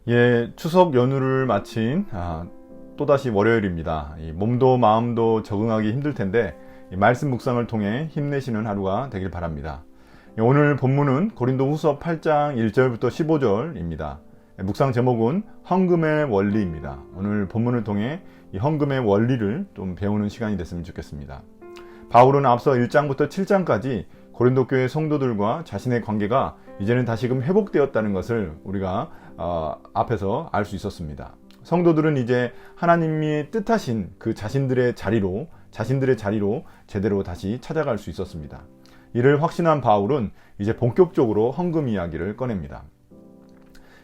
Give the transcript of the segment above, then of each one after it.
예, 추석 연휴를 마친 또다시 월요일입니다. 이 몸도 마음도 적응하기 힘들 텐데 이 말씀 묵상을 통해 힘내시는 하루가 되길 바랍니다. 오늘 본문은 고린도후서 8장 1절부터 15절입니다. 묵상 제목은 헌금의 원리입니다. 오늘 본문을 통해 이 헌금의 원리를 좀 배우는 시간이 됐으면 좋겠습니다. 바울은 앞서 1장부터 7장까지 고린도 교회 성도들과 자신의 관계가 이제는 다시금 회복되었다는 것을 우리가 앞에서 알 수 있었습니다. 성도들은 이제 하나님이 뜻하신 그 자신들의 자리로 제대로 다시 찾아갈 수 있었습니다. 이를 확신한 바울은 이제 본격적으로 헌금 이야기를 꺼냅니다.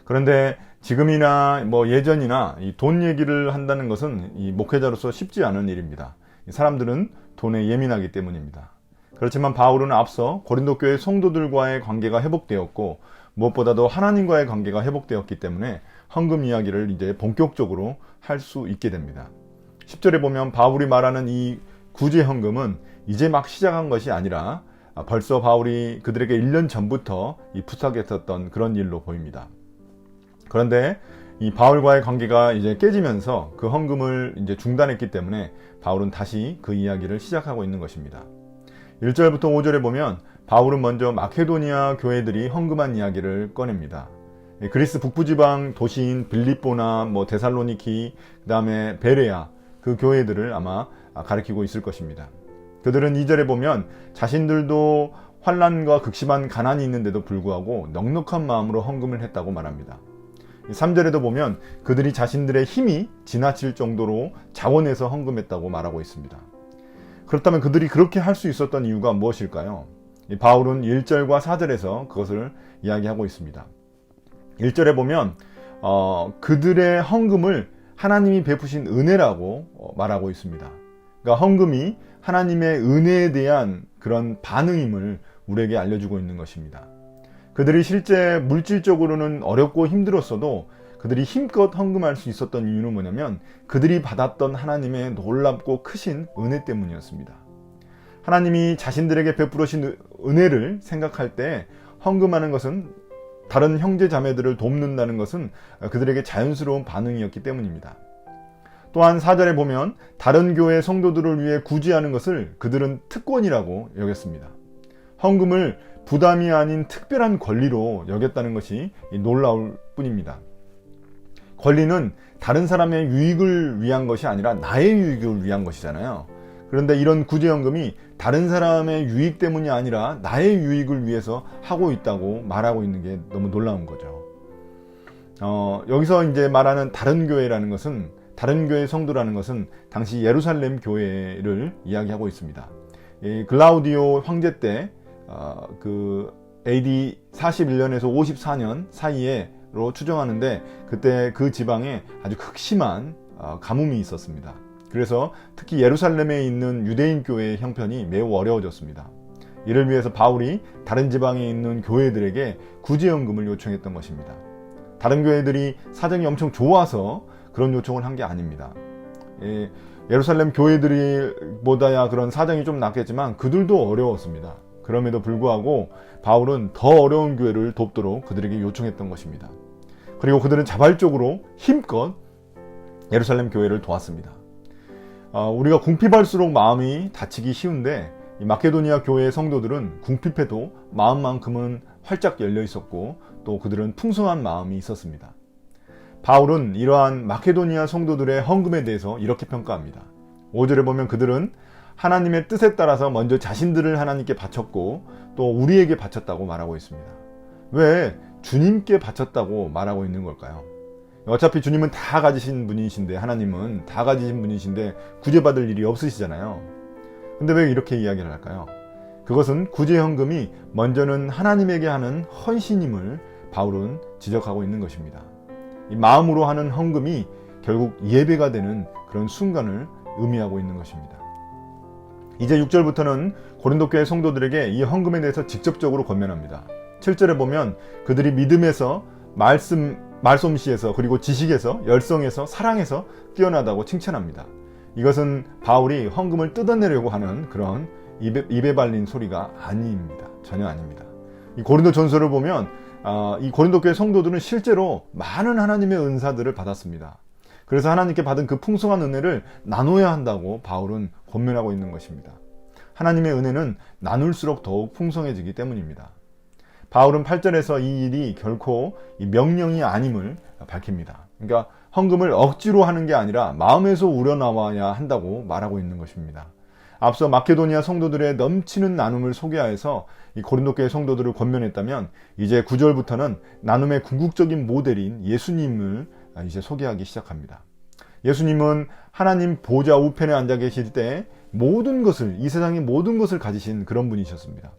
그런데 지금이나 예전이나 이 돈 얘기를 한다는 것은 이 목회자로서 쉽지 않은 일입니다. 사람들은 돈에 예민하기 때문입니다. 그렇지만 바울은 앞서 고린도 교회 성도들과의 관계가 회복되었고 무엇보다도 하나님과의 관계가 회복되었기 때문에 헌금 이야기를 이제 본격적으로 할 수 있게 됩니다. 10절에 보면 바울이 말하는 이 구제 헌금은 이제 막 시작한 것이 아니라 벌써 바울이 그들에게 1년 전부터 이 부탁했었던 그런 일로 보입니다. 그런데 이 바울과의 관계가 이제 깨지면서 그 헌금을 이제 중단했기 때문에 바울은 다시 그 이야기를 시작하고 있는 것입니다. 1절부터 5절에 보면 바울은 먼저 마케도니아 교회들이 헌금한 이야기를 꺼냅니다. 그리스 북부지방 도시인 빌립보나 데살로니키, 그 다음에 베레아, 그 교회들을 아마 가리키고 있을 것입니다. 그들은 2절에 보면 자신들도 환난과 극심한 가난이 있는데도 불구하고 넉넉한 마음으로 헌금을 했다고 말합니다. 3절에도 보면 그들이 자신들의 힘이 지나칠 정도로 자원해서 헌금했다고 말하고 있습니다. 그렇다면 그들이 그렇게 할 수 있었던 이유가 무엇일까요? 바울은 1절과 4절에서 그것을 이야기하고 있습니다. 1절에 보면 그들의 헌금을 하나님이 베푸신 은혜라고 말하고 있습니다. 그러니까 헌금이 하나님의 은혜에 대한 그런 반응임을 우리에게 알려주고 있는 것입니다. 그들이 실제 물질적으로는 어렵고 힘들었어도 그들이 힘껏 헌금할 수 있었던 이유는 뭐냐면 그들이 받았던 하나님의 놀랍고 크신 은혜 때문이었습니다. 하나님이 자신들에게 베풀으신 은혜를 생각할 때 헌금하는 것은 다른 형제 자매들을 돕는다는 것은 그들에게 자연스러운 반응이었기 때문입니다. 또한 4절에 보면 다른 교회 성도들을 위해 구제하는 것을 그들은 특권이라고 여겼습니다. 헌금을 부담이 아닌 특별한 권리로 여겼다는 것이 놀라울 뿐입니다. 권리는 다른 사람의 유익을 위한 것이 아니라 나의 유익을 위한 것이잖아요. 그런데 이런 구제연금이 다른 사람의 유익 때문이 아니라 나의 유익을 위해서 하고 있다고 말하고 있는 게 너무 놀라운 거죠. 여기서 이제 말하는 다른 교회라는 것은, 다른 교회 성도라는 것은 당시 예루살렘 교회를 이야기하고 있습니다. 글라우디오 황제 때 그 AD 41년에서 54년 사이에로 추정하는데 그때 그 지방에 아주 극심한 가뭄이 있었습니다. 그래서 특히 예루살렘에 있는 유대인 교회의 형편이 매우 어려워졌습니다. 이를 위해서 바울이 다른 지방에 있는 교회들에게 구제연금을 요청했던 것입니다. 다른 교회들이 사정이 엄청 좋아서 그런 요청을 한 게 아닙니다. 예루살렘 교회들보다야 그런 사정이 좀 낫겠지만 그들도 어려웠습니다. 그럼에도 불구하고 바울은 더 어려운 교회를 돕도록 그들에게 요청했던 것입니다. 그리고 그들은 자발적으로 힘껏 예루살렘 교회를 도왔습니다. 우리가 궁핍할수록 마음이 다치기 쉬운데 이 마케도니아 교회의 성도들은 궁핍해도 마음만큼은 활짝 열려 있었고 또 그들은 풍성한 마음이 있었습니다. 바울은 이러한 마케도니아 성도들의 헌금에 대해서 이렇게 평가합니다. 5절에 보면 그들은 하나님의 뜻에 따라서 먼저 자신들을 하나님께 바쳤고 또 우리에게 바쳤다고 말하고 있습니다. 왜 주님께 바쳤다고 말하고 있는 걸까요? 어차피 주님은 다 가지신 분이신데, 하나님은 다 가지신 분이신데 구제받을 일이 없으시잖아요. 근데 왜 이렇게 이야기를 할까요? 그것은 구제헌금이 먼저는 하나님에게 하는 헌신임을 바울은 지적하고 있는 것입니다. 이 마음으로 하는 헌금이 결국 예배가 되는 그런 순간을 의미하고 있는 것입니다. 이제 6절부터는 고린도 교회 성도들에게 이 헌금에 대해서 직접적으로 권면합니다. 7절에 보면 그들이 믿음에서, 말솜씨에서, 그리고 지식에서, 열성에서, 사랑에서 뛰어나다고 칭찬합니다. 이것은 바울이 헌금을 뜯어내려고 하는 그런 입에 발린 소리가 아닙니다. 전혀 아닙니다. 이 고린도 전서를 보면 이 고린도 교회 성도들은 실제로 많은 하나님의 은사들을 받았습니다. 그래서 하나님께 받은 그 풍성한 은혜를 나눠야 한다고 바울은 권면하고 있는 것입니다. 하나님의 은혜는 나눌수록 더욱 풍성해지기 때문입니다. 바울은 8절에서 이 일이 결코 이 명령이 아님을 밝힙니다. 그러니까 헌금을 억지로 하는 게 아니라 마음에서 우러나와야 한다고 말하고 있는 것입니다. 앞서 마케도니아 성도들의 넘치는 나눔을 소개하여서 이 고린도 교회 성도들을 권면했다면 이제 9절부터는 나눔의 궁극적인 모델인 예수님을 이제 소개하기 시작합니다. 예수님은 하나님 보좌 우편에 앉아 계실 때 모든 것을, 이 세상의 모든 것을 가지신 그런 분이셨습니다.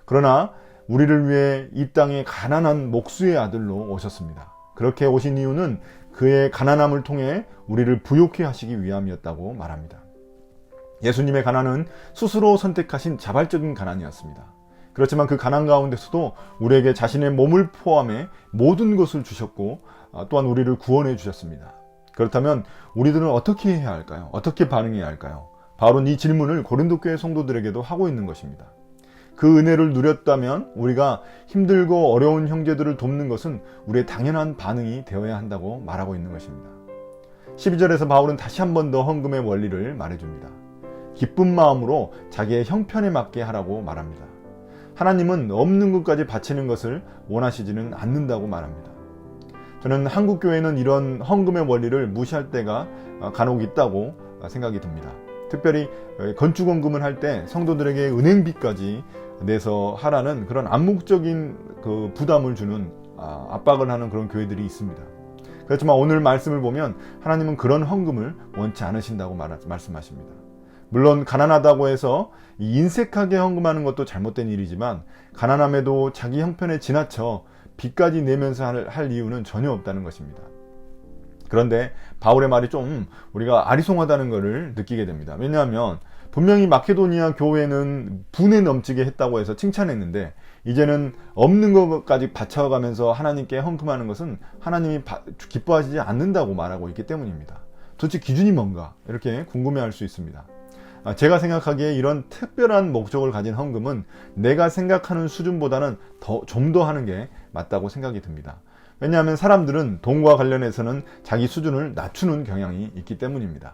그러나 우리를 위해 이 땅에 가난한 목수의 아들로 오셨습니다. 그렇게 오신 이유는 그의 가난함을 통해 우리를 부욕해 하시기 위함이었다고 말합니다. 예수님의 가난은 스스로 선택하신 자발적인 가난이었습니다. 그렇지만 그 가난 가운데서도 우리에게 자신의 몸을 포함해 모든 것을 주셨고 또한 우리를 구원해 주셨습니다. 그렇다면 우리들은 어떻게 해야 할까요? 어떻게 반응해야 할까요? 바울은 이 질문을 고린도 교회 성도들에게도 하고 있는 것입니다. 그 은혜를 누렸다면 우리가 힘들고 어려운 형제들을 돕는 것은 우리의 당연한 반응이 되어야 한다고 말하고 있는 것입니다. 12절에서 바울은 다시 한 번 더 헌금의 원리를 말해줍니다. 기쁜 마음으로 자기의 형편에 맞게 하라고 말합니다. 하나님은 없는 것까지 바치는 것을 원하시지는 않는다고 말합니다. 저는 한국 교회는 이런 헌금의 원리를 무시할 때가 간혹 있다고 생각이 듭니다. 특별히 건축원금을 할 때 성도들에게 은행비까지 내서 하라는 그런 암묵적인 그 부담을 주는 압박을 하는 그런 교회들이 있습니다. 그렇지만 오늘 말씀을 보면 하나님은 그런 헌금을 원치 않으신다고 말씀하십니다. 물론 가난하다고 해서 인색하게 헌금하는 것도 잘못된 일이지만 가난함에도 자기 형편에 지나쳐 빚까지 내면서 할 이유는 전혀 없다는 것입니다. 그런데 바울의 말이 좀 우리가 아리송하다는 것을 느끼게 됩니다. 왜냐하면 분명히 마케도니아 교회는 분에 넘치게 했다고 해서 칭찬했는데 이제는 없는 것까지 바쳐가면서 하나님께 헌금하는 것은 하나님이 기뻐하시지 않는다고 말하고 있기 때문입니다. 도대체 기준이 뭔가 이렇게 궁금해할 수 있습니다. 제가 생각하기에 이런 특별한 목적을 가진 헌금은 내가 생각하는 수준보다는 좀 더 하는 게 맞다고 생각이 듭니다. 왜냐하면 사람들은 돈과 관련해서는 자기 수준을 낮추는 경향이 있기 때문입니다.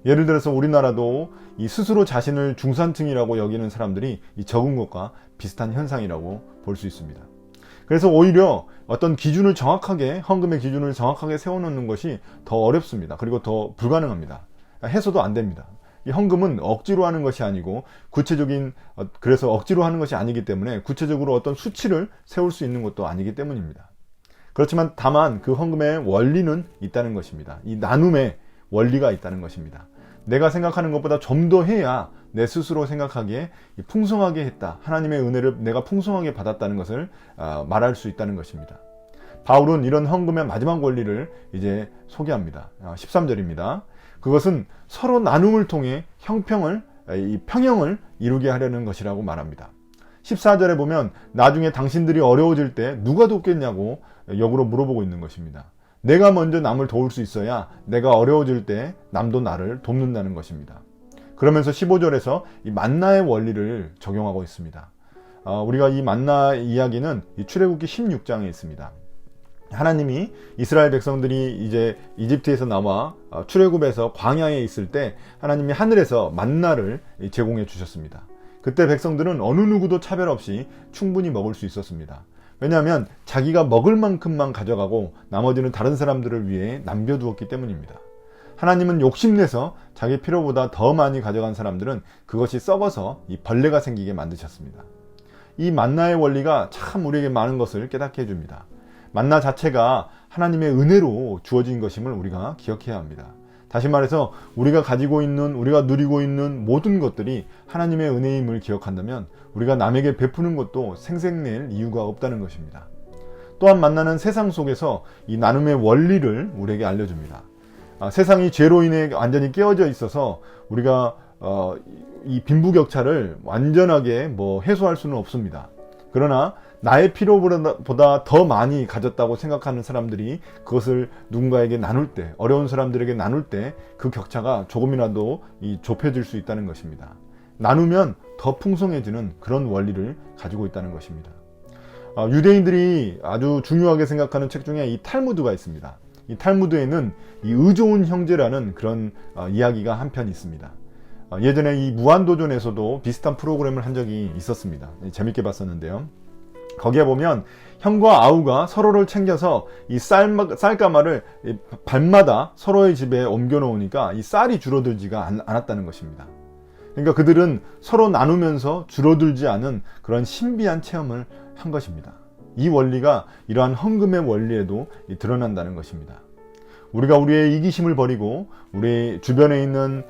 예를 들어서 우리나라도 이 스스로 자신을 중산층이라고 여기는 사람들이 이 적은 것과 비슷한 현상이라고 볼 수 있습니다. 그래서 오히려 어떤 기준을 정확하게, 헌금의 기준을 정확하게 세워놓는 것이 더 어렵습니다. 그리고 더 불가능합니다. 해서도 안 됩니다. 이 헌금은 억지로 하는 것이 아니고 그래서 억지로 하는 것이 아니기 때문에 구체적으로 어떤 수치를 세울 수 있는 것도 아니기 때문입니다. 그렇지만 다만 그 헌금의 원리는 있다는 것입니다. 이 나눔의 원리가 있다는 것입니다. 내가 생각하는 것보다 좀 더 해야 내 스스로 생각하기에 풍성하게 했다. 하나님의 은혜를 내가 풍성하게 받았다는 것을 말할 수 있다는 것입니다. 바울은 이런 헌금의 마지막 원리를 이제 소개합니다. 13절입니다. 그것은 서로 나눔을 통해 평형을 이루게 하려는 것이라고 말합니다. 14절에 보면 나중에 당신들이 어려워질 때 누가 돕겠냐고 역으로 물어보고 있는 것입니다. 내가 먼저 남을 도울 수 있어야 내가 어려워질 때 남도 나를 돕는다는 것입니다. 그러면서 15절에서 이 만나의 원리를 적용하고 있습니다. 우리가 이 만나 이야기는 이 출애굽기 16장에 있습니다. 하나님이 이스라엘 백성들이 이제 이집트에서 나와 출애굽에서 광야에 있을 때 하나님이 하늘에서 만나를 제공해 주셨습니다. 그때 백성들은 어느 누구도 차별 없이 충분히 먹을 수 있었습니다. 왜냐하면 자기가 먹을 만큼만 가져가고 나머지는 다른 사람들을 위해 남겨두었기 때문입니다. 하나님은 욕심내서 자기 필요보다 더 많이 가져간 사람들은 그것이 썩어서 이 벌레가 생기게 만드셨습니다. 이 만나의 원리가 참 우리에게 많은 것을 깨닫게 해줍니다. 만나 자체가 하나님의 은혜로 주어진 것임을 우리가 기억해야 합니다. 다시 말해서 우리가 누리고 있는 모든 것들이 하나님의 은혜임을 기억한다면 우리가 남에게 베푸는 것도 생색낼 이유가 없다는 것입니다. 또한 만나는 세상 속에서 이 나눔의 원리를 우리에게 알려줍니다. 세상이 죄로 인해 완전히 깨어져 있어서 우리가 이 빈부격차를 완전하게 해소할 수는 없습니다. 그러나 나의 필요보다 더 많이 가졌다고 생각하는 사람들이 그것을 누군가에게 나눌 때, 어려운 사람들에게 나눌 때 그 격차가 조금이라도 좁혀질 수 있다는 것입니다. 나누면 더 풍성해지는 그런 원리를 가지고 있다는 것입니다. 유대인들이 아주 중요하게 생각하는 책 중에 이 탈무드가 있습니다. 이 탈무드에는 이 의좋은 형제라는 그런 이야기가 한 편 있습니다. 예전에 이 무한도전에서도 비슷한 프로그램을 한 적이 있었습니다. 재밌게 봤었는데요. 거기에 보면 형과 아우가 서로를 챙겨서 이 쌀가마를 밤마다 서로의 집에 옮겨 놓으니까 이 쌀이 줄어들지가 않았다는 것입니다. 그러니까 그들은 서로 나누면서 줄어들지 않은 그런 신비한 체험을 한 것입니다. 이 원리가 이러한 헌금의 원리에도 드러난다는 것입니다. 우리가 우리의 이기심을 버리고 우리 주변에 있는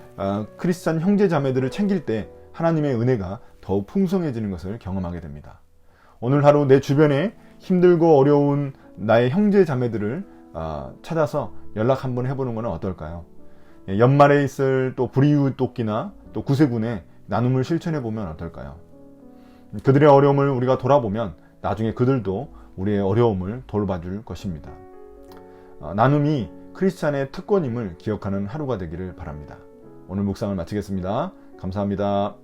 크리스찬 형제 자매들을 챙길 때 하나님의 은혜가 더욱 풍성해지는 것을 경험하게 됩니다. 오늘 하루 내 주변에 힘들고 어려운 나의 형제 자매들을 찾아서 연락 한번 해보는 것은 어떨까요? 연말에 있을 또 불이웃 돕기나 또 구세군에 나눔을 실천해 보면 어떨까요? 그들의 어려움을 우리가 돌아보면 나중에 그들도 우리의 어려움을 돌봐줄 것입니다. 나눔이 크리스찬의 특권임을 기억하는 하루가 되기를 바랍니다. 오늘 묵상을 마치겠습니다. 감사합니다.